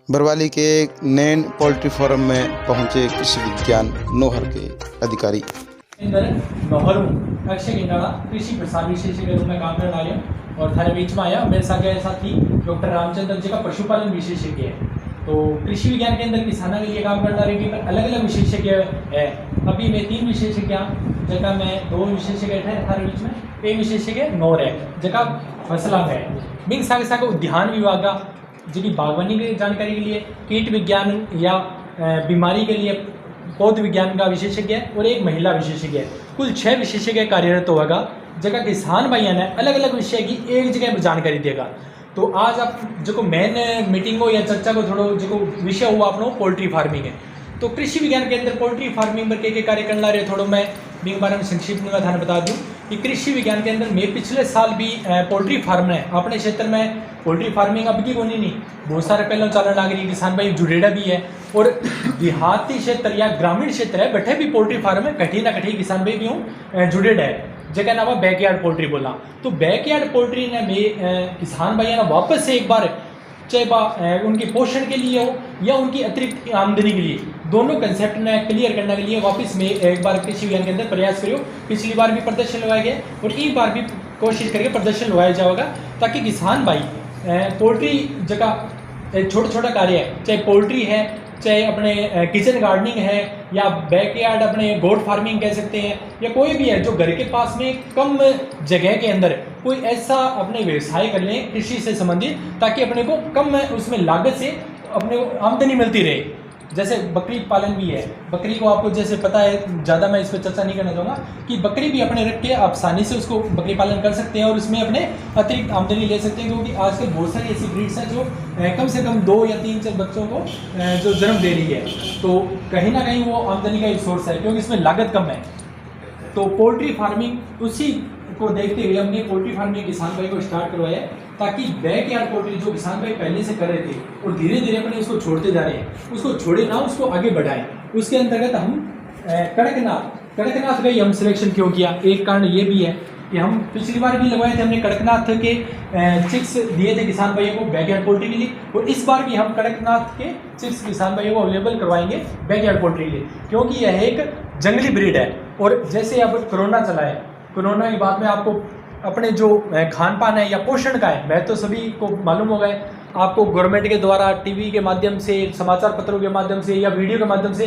बरवाली के नैन poultry farm में पहुंचे कृषि विज्ञान नोहर के अधिकारी। नोहर अक्षय गिंडाड़ा कृषि प्रसार विशेषज्ञ के रूप में काम करने वाले और थारे बीच में आया मेरे साथी डॉक्टर रामचंद्र जी का पशुपालन विशेषज्ञ है। तो कृषि विज्ञान के अंदर किसानों के लिए काम करने वाले भी अलग अलग विशेषज्ञ है। अभी मैं 3 विशेषज्ञ जगह में 2 विशेषज्ञ है थारे बीच में, एक विशेषज्ञ नोर है जगह फसला है बिंग सागे उद्यान विभाग का जी बागवानी की जानकारी के लिए, कीट विज्ञान या बीमारी के लिए पौध विज्ञान का विशेषज्ञ है और एक महिला विशेषज्ञ है। कुल 6 विशेषज्ञ कार्यरत होगा जगह किसान भाइयों ने अलग अलग विषय की एक जगह पर जानकारी देगा। तो आज आप जो मेन मीटिंग हो या चर्चा को थोड़ा जो विषय हुआ अपनो पोल्ट्री फार्मिंग है। तो कृषि विज्ञान के अंदर पोल्ट्री फार्मिंग पर के कार्य करना रहे थोड़ा मैं बिंग बारे में संक्षिप्त में थाने बता दूं कि कृषि विज्ञान के अंदर मैं पिछले साल भी पोल्ट्री फार्म है अपने क्षेत्र में पोल्ट्री फार्मिंग अब की कोनी नहीं बहुत सारे पहले चलन लग रही किसान भाई जुड़ेड़ा भी है और देहाती क्षेत्र या ग्रामीण क्षेत्र है बैठे भी पोल्ट्री फार्म है कठी ना कठी किसान भाई भी हूँ जुड़ेड़ा है जगह नाम बैकयार्ड पोल्ट्री बोला। तो बैकयार्ड पोल्ट्री ने मैं किसान भाई ना वापस से एक बार चाहे उनके पोषण के लिए हो या उनकी अतिरिक्त आमदनी के लिए दोनों कंसेप्ट ने क्लियर करने के लिए वापस में एक बार कृषि विज्ञान के अंदर प्रयास करो। पिछली बार भी प्रदर्शन लगाया गया और एक बार भी कोशिश करके प्रदर्शन लगाया जाएगा ताकि किसान भाई पोल्ट्री जगह छोटा छोटा कार्य है चाहे पोल्ट्री है चाहे अपने किचन गार्डनिंग है या बैकयार्ड अपने गोट फार्मिंग कह सकते हैं या कोई भी है जो घर के पास में कम जगह के अंदर कोई ऐसा अपने व्यवसाय कर लें कृषि से संबंधित ताकि अपने को कम उसमें लागत से अपने को आमदनी मिलती रहे। जैसे बकरी पालन भी है, बकरी को आपको जैसे पता है ज़्यादा मैं इस पर चर्चा नहीं करना चाहूँगा कि बकरी भी अपने रख के आसानी से उसको बकरी पालन कर सकते हैं और उसमें अपने अतिरिक्त आमदनी ले सकते हैं क्योंकि आजकल बहुत सारी ऐसी ब्रीड्स हैं जो कम से कम 2 या 3 बच्चों को जो जन्म दे रही है। तो कहीं ना कहीं वो आमदनी का एक सोर्स है क्योंकि इसमें लागत कम है। तो पोल्ट्री फार्मिंग उसी को देखते हुए हमने पोल्ट्री फार्मिंग किसान भाई को स्टार्ट करवाया ताकि बैकयार्ड पोल्ट्री जो किसान भाई पहले से कर रहे थे और धीरे धीरे अपने उसको छोड़ते जा रहे हैं उसको छोड़े ना उसको आगे बढ़ाएं। उसके अंतर्गत हम कड़कनाथ का ही हम सिलेक्शन क्यों किया, एक कारण ये भी है कि हम पिछली बार भी लगवाए थे हमने कड़कनाथ के चिक्स दिए थे किसान भाइयों को बैकयार्ड पोल्ट्री के लिए और इस बार भी हम कड़कनाथ के चिक्स किसान भाइयों को अवेलेबल करवाएंगे बैकयार्ड पोल्ट्री के लिए क्योंकि यह एक जंगली ब्रीड है। और जैसे अब कोरोना चला है, कोरोना के बाद में आपको अपने जो खान पान है या पोषण का है मैं तो सभी को मालूम हो गए आपको गवर्नमेंट के द्वारा टीवी के माध्यम से समाचार पत्रों के माध्यम से या वीडियो के माध्यम से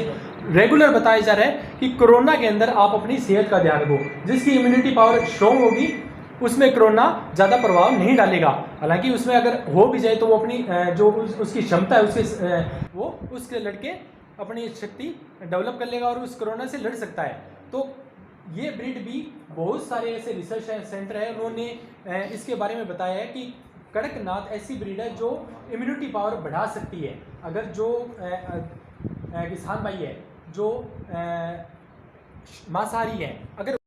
रेगुलर बताया जा रहा है कि कोरोना के अंदर आप अपनी सेहत का ध्यान रखो। जिसकी इम्यूनिटी पावर स्ट्रॉन्ग होगी उसमें कोरोना ज़्यादा प्रभाव नहीं डालेगा। हालांकि उसमें अगर हो भी जाए तो वो अपनी जो उसकी क्षमता है उसके लड़के अपनी शक्ति डेवलप कर लेगा और उस कोरोना से लड़ सकता है। तो ये ब्रीड भी बहुत सारे ऐसे रिसर्च सेंटर है उन्होंने इसके बारे में बताया है कि कड़कनाथ ऐसी ब्रीड है जो इम्यूनिटी पावर बढ़ा सकती है। अगर जो किसान भाई है जो मांसाहारी है अगर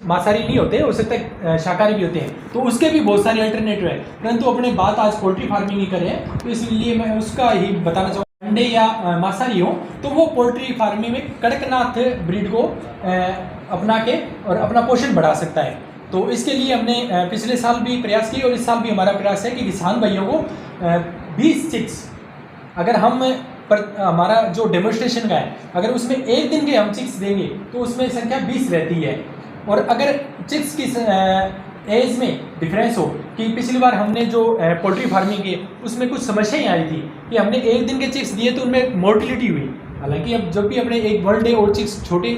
मांसाहारी नहीं होते हो सकता है शाकाहारी भी होते हैं तो उसके भी बहुत सारे अल्टरनेटिव है परंतु अपने बात आज पोल्ट्री फार्मिंग ही करें तो इसलिए मैं उसका ही बताना चाहूँगा। अंडे या मांसाहारी हो तो वो पोल्ट्री फार्मिंग में कड़कनाथ ब्रीड को अपना के और अपना पोषण बढ़ा सकता है। तो इसके लिए हमने पिछले साल भी प्रयास किए और इस साल भी हमारा प्रयास है कि किसान भाइयों को 20 चिक्स अगर हम हमारा जो डेमोन्स्ट्रेशन का है अगर उसमें एक दिन के हम चिक्स देंगे तो उसमें संख्या 20 रहती है। और अगर चिक्स की एज में डिफरेंस हो कि पिछली बार हमने जो पोल्ट्री फार्मिंग की उसमें कुछ समस्याएं आई थी कि हमने एक दिन के चिक्स दिए तो उनमें मोर्टिलिटी हुई। हालांकि अब जब भी अपने एक 1 डे और चिक्स छोटी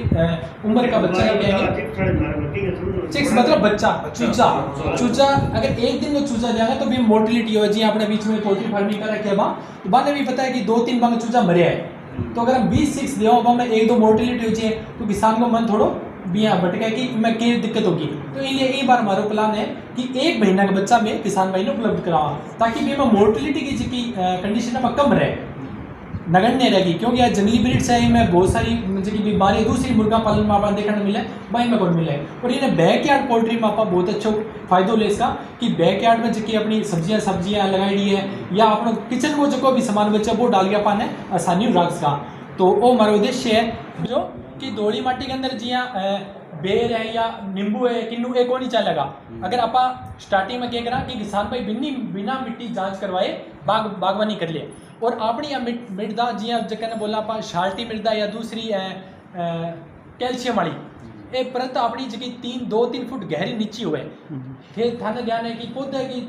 उम्र का बच्चा कहेंगे चिक्स मतलब बच्चा चूचा अगर एक दिन में चूचा जाएगा तो भी मोर्टिलिटी हो जी अपने बीच में पोल्ट्री फार्मिंग कर रखे वहाँ तो बाद में भी पता है कि 2-3 बार चूचा मरे है। तो अगर हम 20 चिक्स दिया में 1-2 मोर्टिलिटी हो जाए तो किसान को मन थोड़ो बिया भटका कि मैं क्या दिक्कत होगी। तो इसलिए एक बार हमारा प्लान है कि 1 महीना का बच्चा में किसान भाई ने उपलब्ध करावा ताकि भी मोर्टिलिटी की कंडीशन में कम रहे नगण्य रहेगी क्योंकि आज जंगली ब्रीड्स है में बहुत सारी जी बीमारी दूसरी मुर्गा पालन में आप देखने मिले भाई में कौन मिले। और इन्हें बैकयार्ड पोल्ट्री में आप बहुत अच्छा फायदो ले इसका कि बैकयार्ड में जी अपनी सब्जियां लगाई है या अपना किचन में जो भी सामान बच्चा वो डाल के पाने आसानी रख सका। तो वो हमारा उद्देश्य है जो कि धोली माटी के अंदर जिया बेर है या नींबू है किन्नू एक नहीं चलेगा। अगर आप स्टार्टिंग में क्या करा कि किसान भाई बिना मिट्टी जांच करवाए बागवानी कर ले और अपनी मृदा जिया जगह बोला आप शाल्टी मृदा या दूसरी कैल्शियम वाली ये परत अपनी जगह 2-3 फुट गहरी नीची हुए फिर थाने ध्यान है कि पौधे की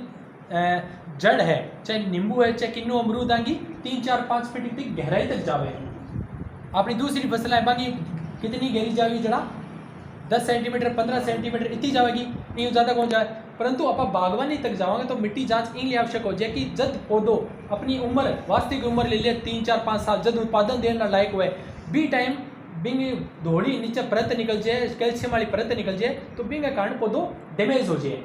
जड़ है चाहे नींबू है चाहे किन्नू अमरूद आएंगी 3-4-5 फीट की गहराई तक जावे। अपनी दूसरी फसल है बाकी कितनी गहरी जाएगी जड़ा 10 सेंटीमीटर 15 सेंटीमीटर इतनी जाएगी ये ज़्यादा कौन जाए। परंतु आप बागवानी तक जाओगे तो मिट्टी जांच इन लिए आवश्यक हो जाए कि जब पौधो अपनी उम्र वास्तविक उम्र ले लिया 3-4-5 साल जब उत्पादन देने लायक हुए बी टाइम बिंग धोड़ी नीचे परत निकल जाए कैल्शियम वाली परत निकल जाए तो बिंग के कारण पौधो डैमेज हो जाए।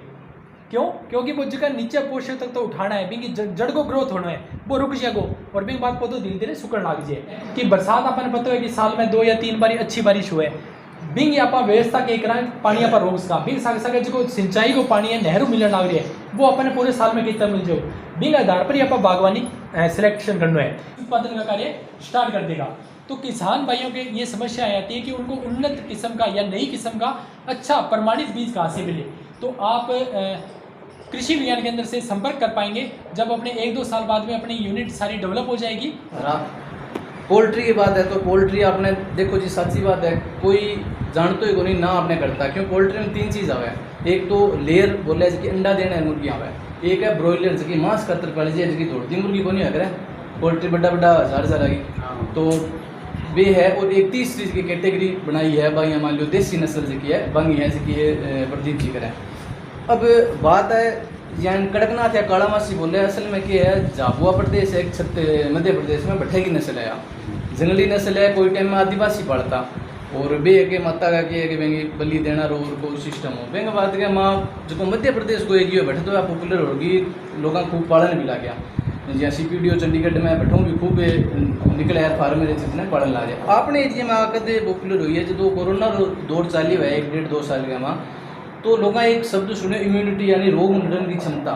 क्यों? क्योंकि वो जगह नीचे पोषक तक तो उठाना है बिंग जड़ को ग्रोथ होना है वो रुक जाएगो और बिंग बाद पौधो धीरे धीरे सुकड़ लग जाए। कि बरसात अपन पता है कि साल में 2 या 3 बारी अच्छी बारिश हुए बिंग आप व्यवस्था के करा पानी आप रोक सका बिंग सके जो सिंचाई को पानी है नहरू मिलने लग रही है वो अपने पूरे साल में कितना मिल जाओ बिंग आधार पर ही आप बागवानी सिलेक्शन करना है उत्पादन का कार्य स्टार्ट कर देगा। तो किसान भाइयों के ये समस्या आती है कि उनको उन्नत किस्म का या नई किस्म का अच्छा प्रमाणित बीज कहाँ से मिले। तो आप कृषि विज्ञान केंद्र से संपर्क कर पाएंगे जब अपने 1-2 साल बाद में अपनी यूनिट सारी डेवलप हो जाएगी। पोल्ट्री की बात है तो पोल्ट्री आपने देखो जी सच्ची बात है कोई जानते ही को नहीं ना आपने करता क्यों पोल्ट्री में 3 चीज़ आवे। एक तो लेयर बोले जिसकी अंडा देने मुर्गी आवे, एक है ब्रॉयलर जिसकी मांस कतर पड़ जाए जिसकी दौड़ती मुर्गी को नहीं अगर पोल्ट्री बड़ा हजार आएगी तो वे है। और एक तीसरी की कैटेगरी बनाई है भाई मान लो देसी नस्ल की है बंगी है जिसकी है प्रदीप जी करें। अब बात है यानी कड़कनाथ या काला मासी बोले असल में क्या है झाबुआ प्रदेश है मध्य प्रदेश में भट्टे की नस्ल है जंगली नस्ल है कोई टाइम में आदिवासी पड़ता और बे के माता का कि बेंगी बलि देना रोर को सिस्टम हो बेंग बात के माँ जो मध्य प्रदेश को एक बैठे तो पॉपुलर होगी लोग खूब पालन भी ला गया जहाँ CPDO चंडीगढ़ में बैठूँ भी खूब निकले यार फार्म में जितने पालन ला रहे अपने एरिया में आकर पॉपुलर हुई है जो कोरोना दौर चाली हुआ है 1-1.5-2 साल का माँ तो लोग एक शब्द सुने इम्यूनिटी यानी रोग निरोधन की क्षमता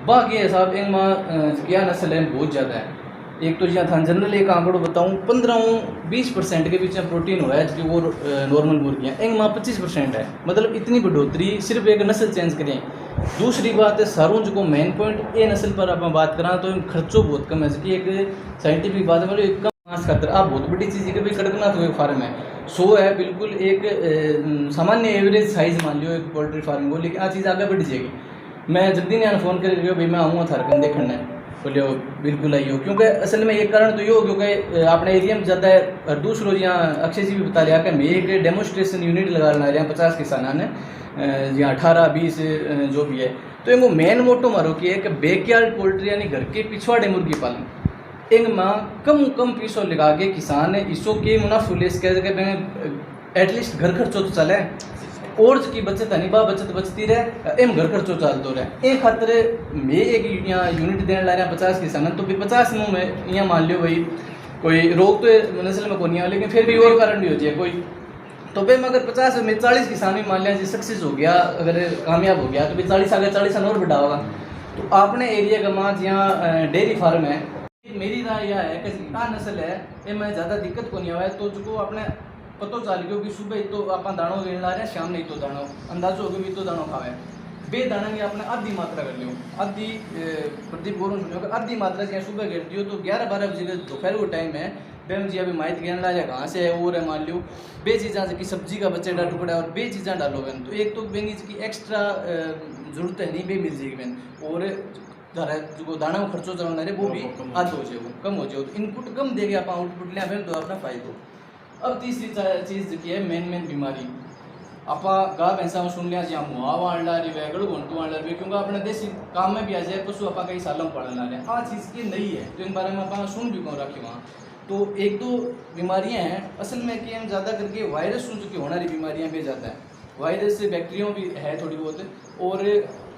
बाकी है साहब एक माँ क्या नस्ल है बहुत ज़्यादा है। एक तो यहाँ था जनरल एक आंकड़ो बताऊँ 15-20% के बीच में प्रोटीन हुआ है जो वो नॉर्मल मुर्गियाँ एक माँ 25% है मतलब इतनी बढ़ोतरी सिर्फ एक नस्ल चेंज करें। दूसरी बात है सारों जो मेन पॉइंट ए नस्ल पर आप बात करा तो खर्चों बहुत कम है कि एक साइंटिफिक बात है कम मांस खातर आप बहुत बड़ी चीज़ है कि भाई कड़कनाथ हुए फार्म है 100 है बिल्कुल एक सामान्य एवरेज साइज मान लियो एक पोल्ट्री फार्म को लेकिन आ चीज़ आगे बढ़ जाएगी। मैं जल्दी नहीं फ़ोन कर रही भाई मैं आऊँगा थार कंधे खड़ना बोलियो बिल्कुल आइयो क्योंकि असल में एक कारण तो ये हो क्योंकि अपने एरिया में ज़्यादा है और दूसरों यहाँ अक्षय जी भी बता लिया कि मैं एक डेमोस्ट्रेशन यूनिट लगा रहा है 50 किसाना ने यहाँ 18-20 जो भी है तो इनको मेन मोटो मारो कि एक बैकयार्ड पोल्ट्री यानी घर के पिछवाड़े मुर्गी पालन एक माँ कम पैसों लगा के किसान इसो के मुनाफा ले सके एटलीस्ट घर खर्चो तो चले और की बचत है नहीं बा बचत बचती रहे एम घर खर्चो चलते रहे एक खातर मैं एक यहाँ यूनिट देने ला रहा 50 किसान तो भी 50 मुँह में यहाँ मान लियो भाई कोई रोग तो नस्ल में को नहीं आ लेकिन फिर भी और कारण भी हो जाए कोई तो भाई मगर 50 में 40 किसान भी मान लिया जी सक्सेस हो गया अगर कामयाब हो गया तो भाई 40 आगे 40 और बढ़ा होगा। तो आपने एरिया का माँ जहाँ डेयरी फार्म है मेरी राय यह है कि क्या नस्ल है ये मैं ज़्यादा दिक्कत को नहीं आया तो जो आपने पतो चल गयो कि सुबह तो आप दाणों देने ला रहे हैं शाम नहीं तो दाणों अंदाजो हो गया भी तो दाणों खावे बे दाना की आपने आधी मात्रा कर लियो आधी प्रदीप बोलो सुनो आधी मात्रा से सुबह गिर दियो तो 11-12 बजे का दोपहर को टाइम है बेम जी अभी माहित ज्ञान ला जाए कहाँ से है और है मान लियो बे चीज़ा की सब्जी का बच्चे डाल टुकड़ा और बे चीज़ा डालो बेन तो एक तो बेन की एक्स्ट्रा जरूरत है नहीं बे मिल जाएगी बेन और जो दाना में खर्चो चलना रहे वो भी आध हो जाए कम हो जाए इनपुट कम देगा आप आउटपुट ले फिर तो अपना फायदा। अब तीसरी चीज़ की है मेन बीमारी आप गा भैंसा सुन लिया जहाँ मुहा वाण ला रही है गड़ू घंटू वाण ला रही है क्योंकि अपने देसी काम में भी आ जाए पशु आप कई सालों पालन ला रहे हैं आ चीज़ की नहीं है तो इन बारे में आप सुन भी कौन रखे वहाँ। तो 1-2 बीमारियाँ हैं असल में कि हम ज़्यादा करके वायरस सुन चुकी होना रही बीमारियाँ भी ज़्यादा है वायरस से बैक्टीरिया भी है थोड़ी बहुत और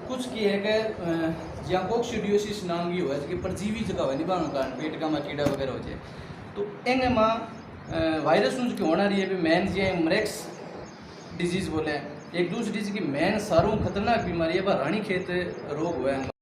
कुछ की है कि जहाँ कोक्सीडियोसिस नाम की हुआ है कि परजीवी जगह हुआ निभाने कारण पेट का में कीड़ा वगैरह हो जाए तो एंगे माँ वायरस की होना रही है मैन जी मरेक्स डिजीज़ बोले एक दूसरी चीज़ की मैन सारों खतरनाक बीमारी है रानी खेत रोग हुआ है।